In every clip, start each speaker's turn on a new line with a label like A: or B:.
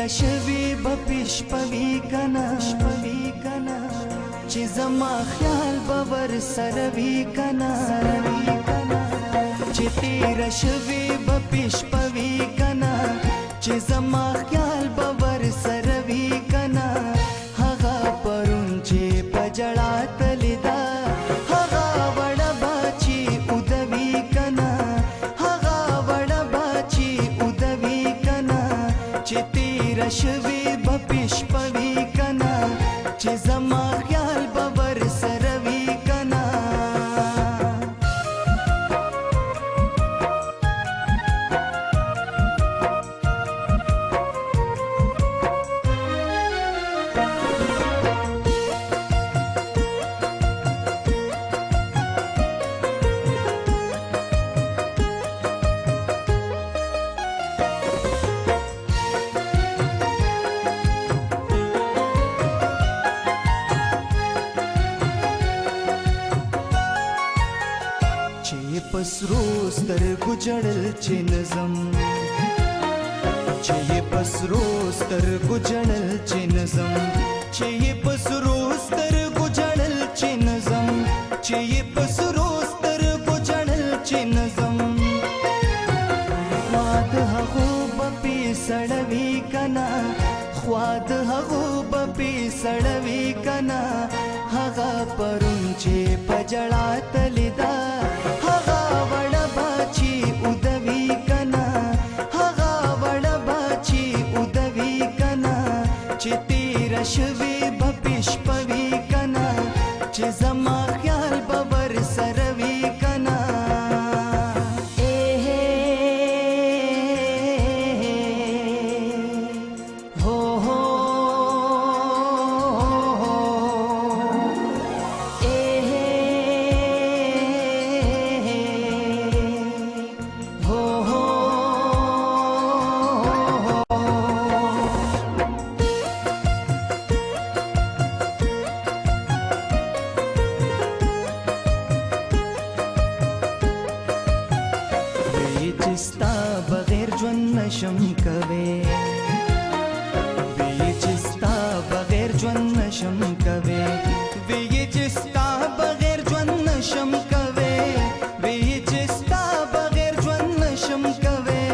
A: شوی بپیش پوی کنا چې زما خیال باور سروي کنا چې تیر شوی بپیش پوی کنا چې زما خیال باور سروي کنا هغه پرون چې پجړا تلدا هغه وړ باچی ودوي کنا هغه وړ باچی ودوي کنا چې تیر شوی بپیش پوی کنا چې زما خیال باور سروي کنا پسرو سترګو جړل چې نظم چې پسرو سترګو جړل چې نظم چې پسرو سترګو جړل چې نظم چې پسرو سترګو جړل چې نظم خواد هغو بپی سړوي کنا خواد هغو بپی سړوي کنا هغه پرون چې پجړا تلدا شوی بپیش پوی کنا چې زما خیال باور سروي کنا هو هو چستا بغیر ژوند نشم کوي وی چستا بغیر ژوند نشم کوي وی چستا بغیر ژوند نشم کوي وی چستا بغیر ژوند نشم کوي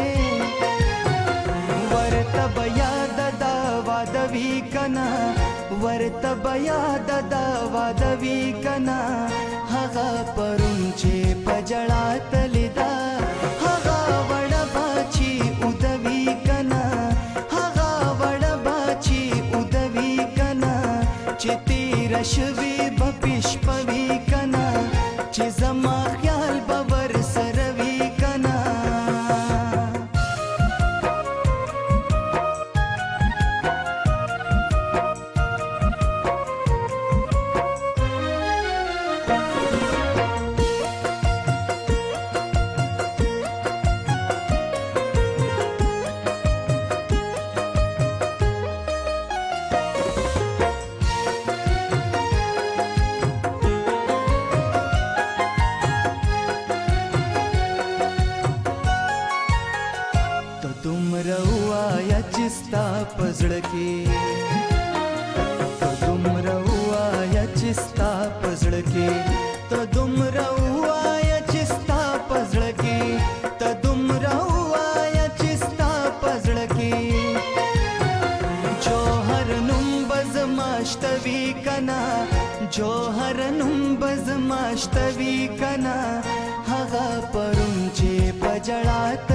A: ورته بیا د وادوي کنا ورته بیا د وادوي کنا هغه پرون چې پجړا تلدا شوی بپیش پوی کنا چې زما خیال باور سروي کنا چستا پزړه کې ته دومره وایه چستا پزړه کې ته دومره وایه چستا پزړه کې ته دومره وایه چستا پزړه کې جوهر نوم بزماشتوي کنا جوهر نوم بزماشتوي کنا هغه پرون چې پجړا